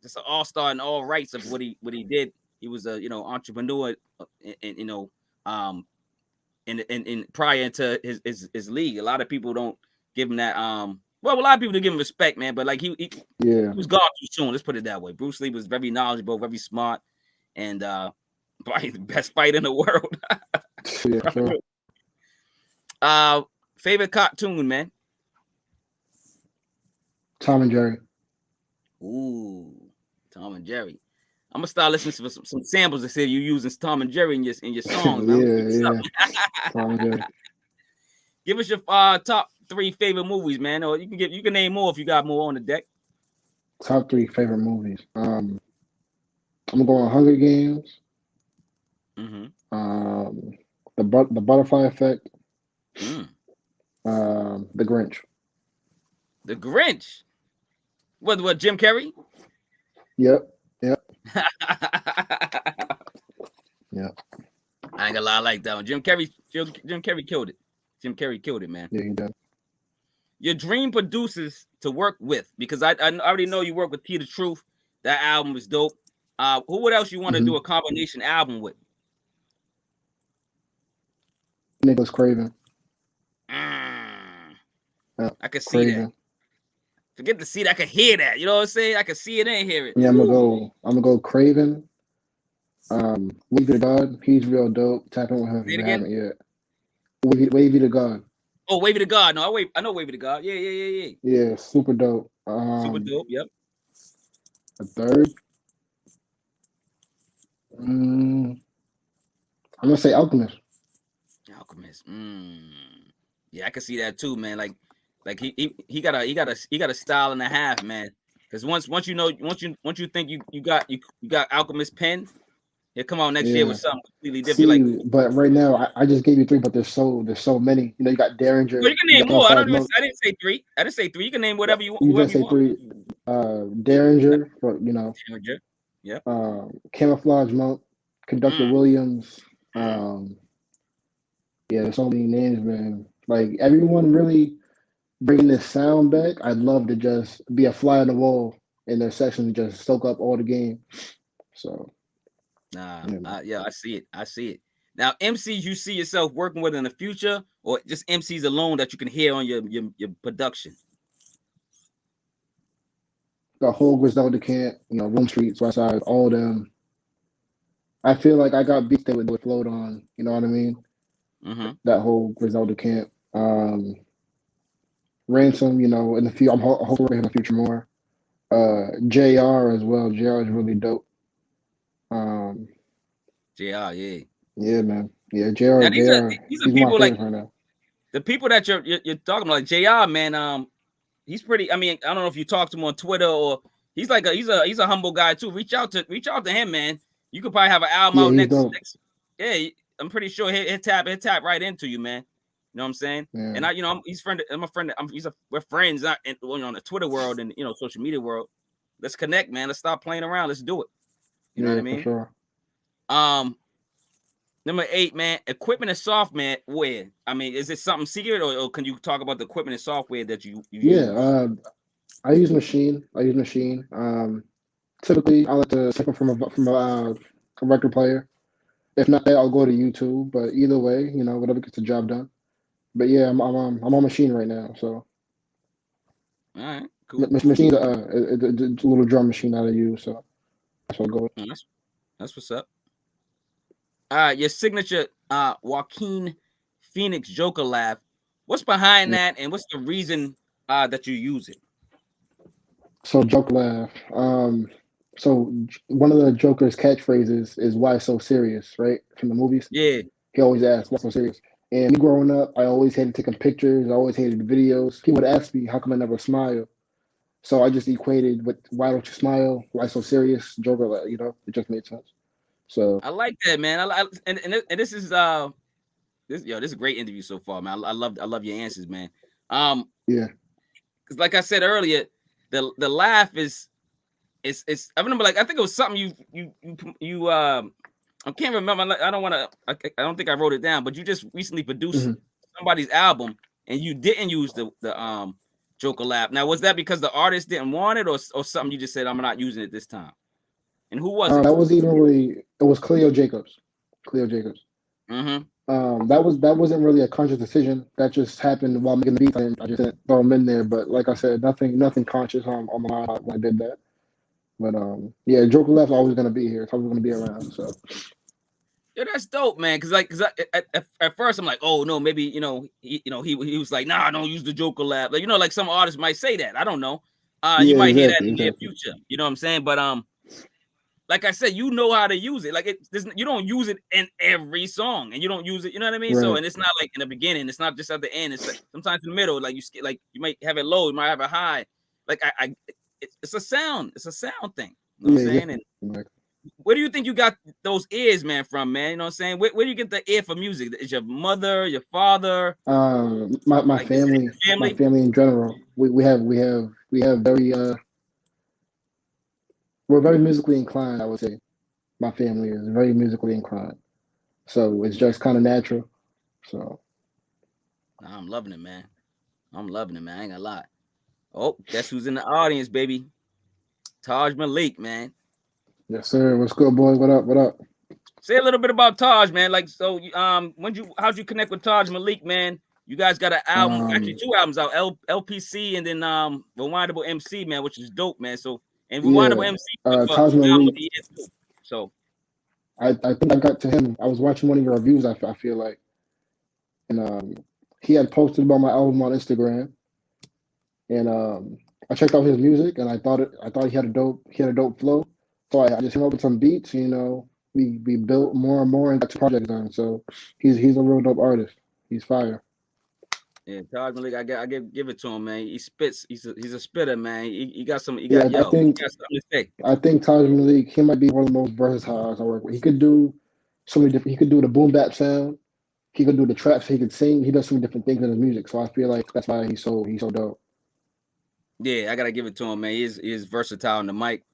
just an all-star in all rights of what he did. He was a entrepreneur, and um, in prior to his league. A lot of people don't give him that. Well, a lot of people do give him respect, man. But like he Yeah, was gone too soon. Let's put it that way. Bruce Lee was very knowledgeable, very smart, and probably the best fighter in the world. yeah, sure. uh, Favorite cartoon, man. Tom and Jerry. Ooh, Tom and Jerry. I'm gonna start listening to some samples to see if you using Tom and Jerry in your songs, man. Yeah, yeah. Tom and Jerry. Give us your top 3 favorite movies, man. Or you can name more if you got more on the deck. Top three favorite movies. I'm going Hunger Games. Mm-hmm. The Butterfly Effect. Mm. The Grinch. The Grinch. What Jim Carrey? Yep. I ain't gonna lie, I like that one. Jim Carrey killed it. Jim Carrey killed it, man. Yeah, he did. Your dream producers to work with, because I already know you work with T the Truth. That album is dope. Who else you want to do a combination album with? Nicholas Craven. I could see Craven. that. Forget to see that. I could hear that. You know what I'm saying? I could see it and hear it. Yeah, I'm gonna go Craven. Wavy to God, he's real dope. Tap in with him if you haven't yet. Wavy to God. Oh, Wavy to God. No, I know Wavy to God. Yeah. Yeah, super dope. Super dope. Yep. A third. I'm gonna say Alchemist. Yeah, I can see that too, man. Like he got a style and a half, man. Because once you think you got Alchemist pen, he'll come out next year with something completely different. See, but right now I just gave you three, but there's so many. You know, you got Derringer. Well, you can name more. I didn't say three. I didn't say three. You can name whatever you want. You just say three. Derringer, you know. Derringer. Yeah. Camouflage Monk, Conductor Williams. Yeah, there's so many names, man. Like everyone really bringing this sound back. I'd love to just be a fly on the wall in their section and just soak up all the game. So, yeah, I see it. Now, MCs you see yourself working with in the future, or just MCs alone that you can hear on your production? The whole Griselda Camp, you know, Room Streets, West Side, all of them. I feel like I got beats that would float on. You know what I mean? That whole Griselda Camp. Ransom, you know, in the future, I'm hoping in the future more. JR as well. JR is really dope. JR, yeah. Yeah, man. Yeah, JR. Now, these are people like right now. The people that you're talking about, like JR, man. He's pretty. I mean, I don't know if you talk to him on Twitter or he's a humble guy too. Reach out to him, man. You could probably have an album out next. Yeah, I'm pretty sure he'll tap right into you, man. You know what I'm saying? Yeah. And I'm a friend. We're friends on the Twitter world and social media world. Let's connect, man. Let's stop playing around. Let's do it. You know what I mean? For sure. Number 8, man, equipment and software. I mean, is it something secret, or can you talk about the equipment and software that you use? I use Machine. Typically, I like to take it from a record player. If not that, I'll go to YouTube. But either way, whatever gets the job done. But yeah, I'm on Machine right now. So, all right, cool. Machine's a little drum machine that I use. So that's what I go with. That's what's up. Your signature Joaquin Phoenix Joker laugh. What's behind that, and what's the reason that you use it? So Joker laugh. So one of the Joker's catchphrases is "Why so serious?" Right, from the movies. Yeah. He always asks, "Why so serious?" And me growing up, I always hated taking pictures. I always hated videos. People would ask me, "How come I never smile?" So I just equated with "Why don't you smile? Why so serious?" Joker laugh. It just made sense. So I like that, man. And this is this is a great interview so far, man. I love your answers, man. Yeah. Because like I said earlier, the laugh is I remember, like, I think it was something you I can't remember. I don't think I wrote it down, but you just recently produced somebody's album and you didn't use the Joker laugh. Now, was that because the artist didn't want it, or something you just said, I'm not using it this time? And who was it? That was it was Cleo Jacobs. That wasn't really a conscious decision. That just happened while making the beats. I just didn't throw them in there. But like I said, nothing conscious on my mind when I did that. But yeah, Joker Left's always gonna be here. It's always gonna be around. So yeah, that's dope, man. Because at first I'm like, oh no, maybe he was like, nah, don't use the Joker laugh. Like, like some artists might say that. I don't know. You might hear that in the near future. You know what I'm saying? But like I said, you know how to use it. Like you don't use it in every song, and you don't use it. You know what I mean? Right. So, and it's not like in the beginning. It's not just at the end. It's like sometimes in the middle. Like you might have it low, you might have it high. Like it's a sound. It's a sound thing. You know what I'm saying? And where do you think you got those ears, man, from, man? You know what I'm saying? Where do you get the ear for music? Is your mother, your father? My family, my family in general. We have very we're very musically inclined. I would say my family is very musically inclined, so it's just kind of natural. So I'm loving it, man. I'm loving it, man. I ain't gonna lie. Oh, guess who's in the audience, baby? Taj Malik, man. yes, sir. What's good, boys? What up? What up? Say a little bit about Taj, man. Like, so, how'd you connect with Taj Malik, man? You guys got an album, actually Um, 2 albums out, LPC and then Rewindable MC, man, which is dope, man. So, and Rewindable yeah, MC for Taj around what Malik. he is too. So, I think I got to him. I was watching one of your reviews. I feel like, and he had posted about my album on Instagram, and I checked out his music, and I thought he had a dope flow. So I just came up with some beats. You know, we built more and more and got 2 projects done. So he's a real dope artist. He's fire. yeah, Taj Malik, I give it to him, man. He spits. He's a spitter, man. He got some. He Yeah, got yo. He got something to say. I think Taj Malik, he might be one of the most versatile artists I work with. He could do so many different. He could do the boom bap sound. He could do the traps. He could sing. He does so many different things in his music. So I feel like that's why he's so dope. Yeah, I gotta give it to him, man. He is versatile on the mic.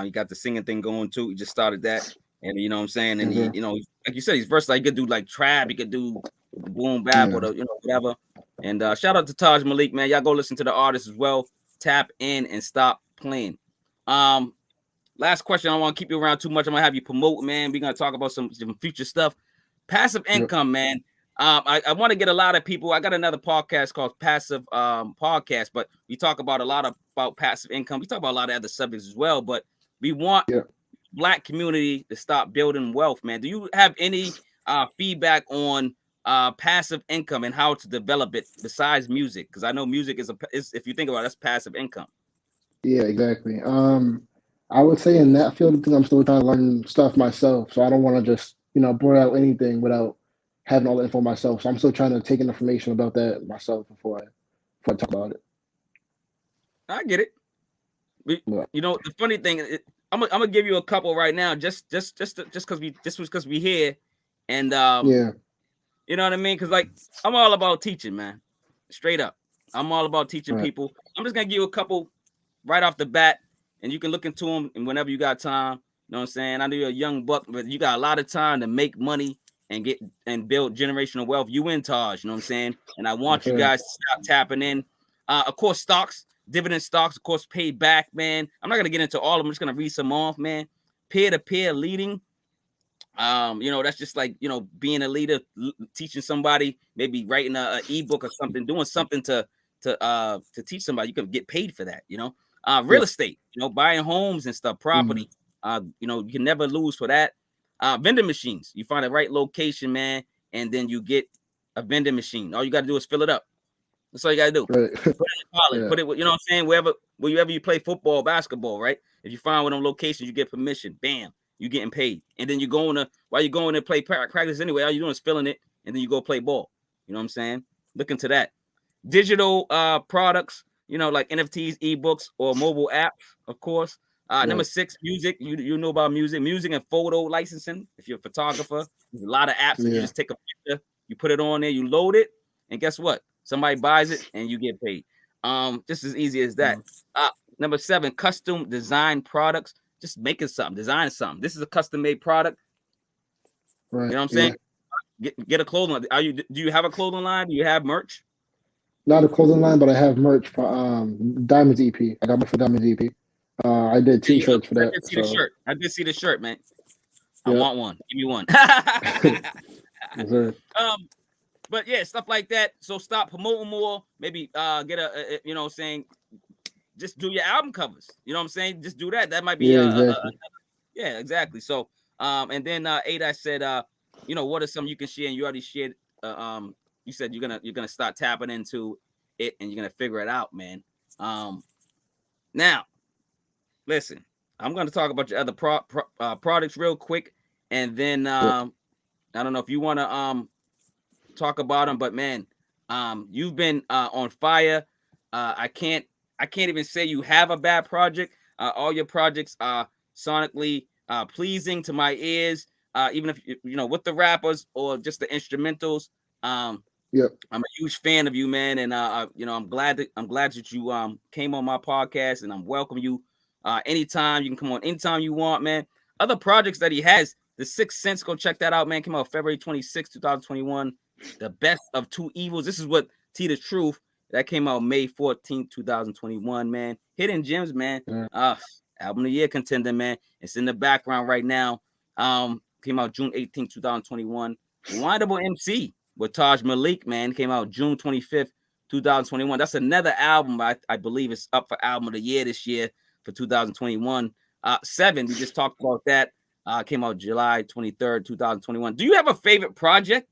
He got the singing thing going too. He just started that, and you know what I'm saying. And Yes, he, sir. like you said, he's versatile. He could do like trap. He could do the boom bap or Yeah. the whatever. And shout out to Taj Malik, man. Y'all go listen to the artist as well. Tap in and stop playing. Um, Last question. I don't want to keep you around too much. I'm gonna have you promote, man. We're gonna talk about some future stuff. Passive Yep. income, man. I want to get a lot of people. I got another podcast called Passive Podcast, but we talk about a lot about passive income. We talk about a lot of other subjects as well, but we want Yep. Black community to stop building wealth, man. Do you have any feedback on passive income and how to develop it besides music? Because I know music is, if you think about it, that's passive income. Yeah. Exactly. I would say in that field of things, I'm still trying to learn stuff myself. So I don't want to just blurt out anything without having all the info myself. So I'm still trying to take in information about that myself before I talk about it. I get it. But The funny thing, I'm gonna give you a couple right now, just because we here, and yeah. you know what I mean? Because like I'm all about teaching, man. Straight up, I'm all about teaching Right. people. I'm just gonna give you a couple right off the bat, and you can look into them and whenever you got time. You know what I'm saying? I know you're a young buck, but you got a lot of time to make money and get and build generational wealth. You in Taj, you know what I'm saying? And I Yes, want you sir. guys to stop tapping in. Of course, stocks, dividend stocks, of course, paid back, man. I'm not gonna get into all of them. I'm just gonna read some off, man. Peer-to-peer leading. That's just like being a leader, teaching somebody, maybe writing a ebook or something, doing something to teach somebody. You can get paid for that. Real Yep. estate, buying homes and stuff, Mm, property. You can never lose for that. Vending machines, you find the right location, man, and then you get a vending machine. All you got to do is fill it up. That's all you got to do. right. Put it in college. Yeah. Put it, what I'm saying, wherever you play football, basketball, right? If you find one of them locations, you get permission. Bam, you getting paid, and then while you're going to play practice anyway. All you doing is filling it, and then you go play ball. You know what I'm saying? Look into that. Digital products, like NFTs, ebooks, or mobile apps, of course. Number Right. 6, music. You know about music and photo licensing. If you're a photographer, there's a lot of apps that you Yeah. just take a picture, you put it on there, you load it, and guess what? Somebody buys it and you get paid. Just as easy as that. Mm, Number 7, custom design products. Just making something, design something. This is a custom made product. You right. know what I'm saying? Yeah. Get a clothing line. Do you have a clothing line? Do you have merch? Not a clothing line, but I have merch for Diamonds EP. I got merch for Diamonds EP. I did There you go. T-shirts for I that. did see the So shirt. I did see the shirt, man. I yeah. want one. Give me one. Yes, sir. But yeah, stuff like that. So stop promoting more. Maybe get saying just do your album covers. You know what I'm saying? Just do that. That might be Yeah. Exactly. yeah, exactly. So and then 8, I said what are some you can share, and you already shared you said you're gonna start tapping into it and you're gonna figure it out, man. Now listen, I'm gonna talk about your other products real quick, and then Yeah. I don't know if you want to talk about them, but man, you've been on fire. I can't even say you have a bad project. All your projects are sonically pleasing to my ears. Even if with the rappers or just the instrumentals. Yep. I'm a huge fan of you, man, and I'm glad that you came on my podcast, and I'm welcome you Anytime you can come on, anytime you want, man. Other projects that he has, The Sixth Sense, go check that out, man. Came out February 26, 2021. The Best of Two Evils. This is what T the Truth. That came out May 14th, 2021, man. Hidden Gems, man. Album of the Year contender, man. It's in the background right now. Came out June 18th, 2021. Windable MC with Taj Malik, man. Came out June 25th, 2021. That's another album I believe is up for Album of the Year this year for 2021. Seven, we just talked about that. Came out July 23rd, 2021. Do you have a favorite project?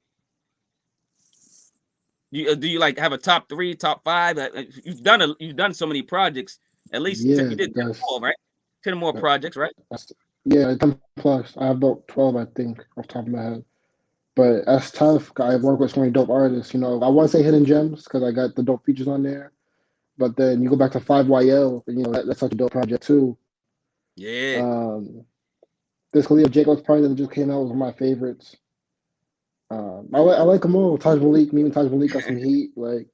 Do you like have a top 3, top 5? You've done so many projects. At least you did 10 more, right? 10 more projects, right? 10 plus. I have about 12, I think, off the top of my head. But that's tough. I work with so many dope artists. You know, I want to say Hidden Gems because I got the dope features on there. But then you go back to 5YL, and, you know, that's such a dope project too. Yeah. This Khalil Jacobs project that just came out was one of my favorites. I like them all. Taj Malik, me and Taj Malik got some heat. Like,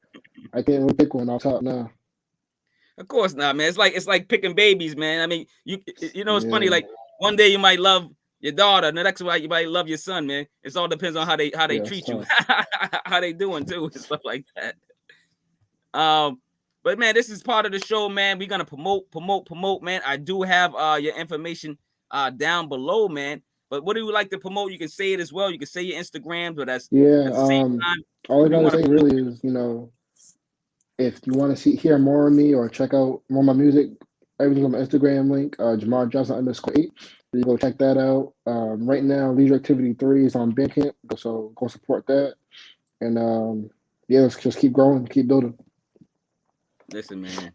I can't really pick one off top now. Of course not, man. It's like picking babies, man. I mean, you know, it's funny. Like one day you might love your daughter, and the next one you might love your son, man. It all depends on how they treat you, how they doing too, and stuff like that. But man, this is part of the show, man. We're gonna promote, man. I do have your information down below, man. But what do you like to promote? You can say it as well. You can say your Instagram, but that's at the same time. All I gotta say really is, you know, if you want to hear more of me or check out more of my music, everything's on my Instagram link, Jamar Johnson _8. You go check that out. Right now, Leisure Activity 3 is on Bandcamp, so go support that. And let's just keep growing, keep building. Listen, man,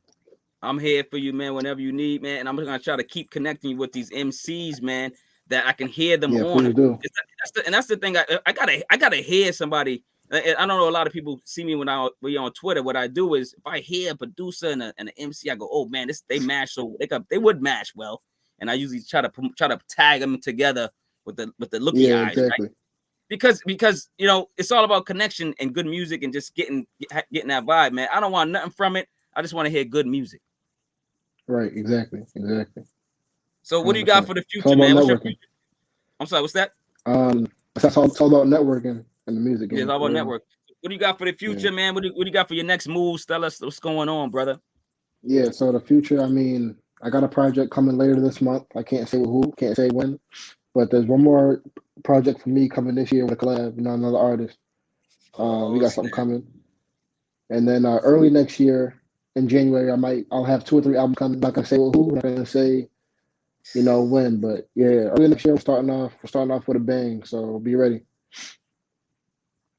I'm here for you, man, whenever you need, man. And I'm gonna try to keep connecting you with these MCs, man, that I can hear them on. That's the thing. I gotta hear somebody. I don't know. A lot of people see me when we're on Twitter. What I do is if I hear a producer and an MC, I go, "Oh man, they match so they would match well." And I usually try to tag them together with the looky eyes, exactly. Right? Because you know it's all about connection and good music and just getting that vibe, man. I don't want nothing from it. I just want to hear good music. Right. Exactly. So what do you got for the future, man? What's your future? I'm sorry. What's that? It's all about networking and the music. Yeah, it's all about network. What do you got for the future, man? What do you got for your next moves? Tell us what's going on, brother. Yeah. So the future, I mean, I got a project coming later this month. I can't say who, can't say when, but there's one more project for me coming this year with a collab, you know, another artist. We got something coming. And then early next year in January, I'll have 2 or 3 albums coming. I'm not gonna say who, I'm not gonna say, you know, when, but yeah, early next year we're starting off with a bang. So be ready.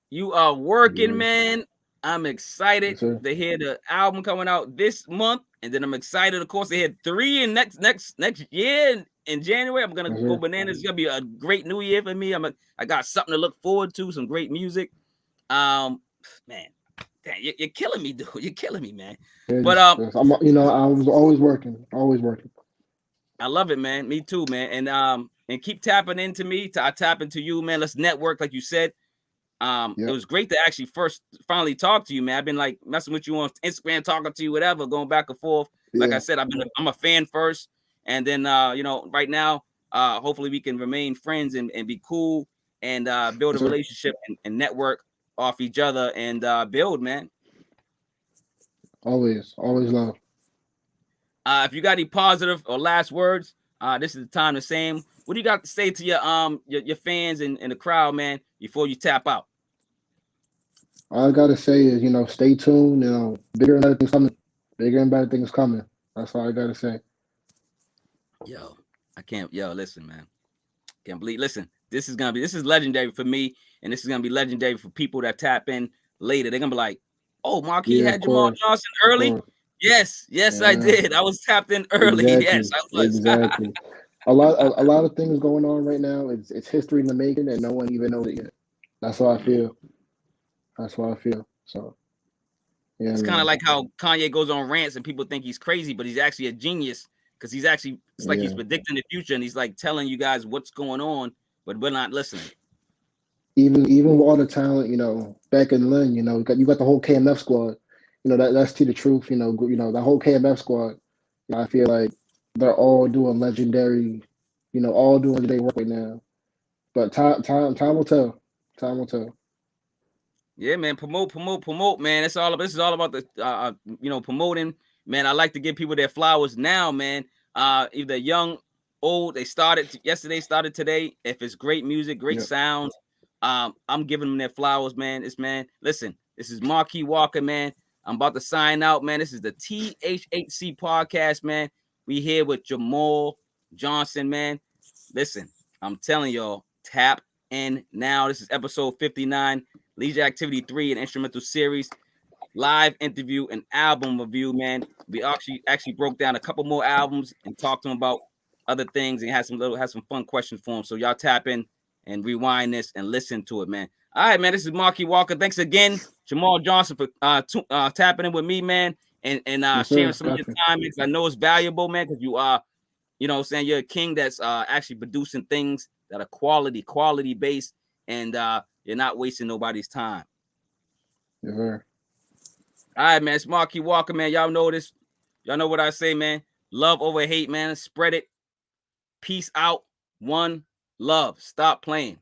You are working, man. I'm excited to hear the album coming out this month, and then I'm excited, of course, to hear 3 in next year in January. I'm gonna go bananas. It's gonna be a great new year for me. I got something to look forward to, some great music. Man, damn, you're killing me, dude. You're killing me, man. But I was always working. I love it, man. Me too, man. And keep tapping into me. I tap into you, man. Let's network, like you said. It was great to actually finally talk to you, man. I've been like messing with you on Instagram, talking to you, whatever, going back and forth. Like I said, I'm a fan first, and then you know, right now, hopefully we can remain friends and be cool and build a relationship and network off each other and build, man. Always love. If you got any positive or last words, this is the time to say them. What do you got to say to your fans and the crowd, man, before you tap out? All I gotta say is, you know, stay tuned. You know, bigger and better things coming. Bigger and better things coming. That's all I gotta say. Listen, man. Can't believe. Listen, this is legendary for me, and this is gonna be legendary for people that tap in later. They're gonna be like, "Oh, Marquis had Jamar Johnson early." Yes, I did. I was tapped in early. Exactly. Yes, I was. Exactly. a lot of things going on right now. It's history in the making, and no one even knows it yet. That's how I feel. So, yeah. It's kind of like how Kanye goes on rants, and people think he's crazy, but he's actually a genius because he's actually like he's predicting the future, and he's like telling you guys what's going on, but we're not listening. Even with all the talent, you know, back in Lynn, you know, you got the whole KMF squad. You know, that's to the truth. You know, that whole KMF squad. You know, I feel like they're all doing legendary, all doing legendary work right now. But time will tell. Time will tell. Yeah, man. Promote, man. This is all about the promoting. Man, I like to give people their flowers now, man. Either young, old, they started yesterday, started today. If it's great music, great Yeah. sounds, I'm giving them their flowers, man. Listen, this is Marquis Walker, man. I'm about to sign out, man. This is the THHC podcast, man. We here with Jamar Johnson, man. Listen, I'm telling y'all, tap in now. This is episode 59. Leisure Activity 3, an instrumental series, live interview, and album review, man. We actually broke down a couple more albums and talked to them about other things and had some fun questions for them. So y'all tap in and rewind this and listen to it, man. All right, man. This is Marquis Walker. Thanks again, Jamar Johnson, for tapping in with me, man, and Yes, sharing sir. some of your Definitely. time. Because I know it's valuable, man, because you are, you're a king that's actually producing things that are quality based, and you're not wasting nobody's time. Yes, sir. All right, man. It's Marquis Walker, man. Y'all know this. Y'all know what I say, man. Love over hate, man. Spread it. Peace out. One love. Stop playing.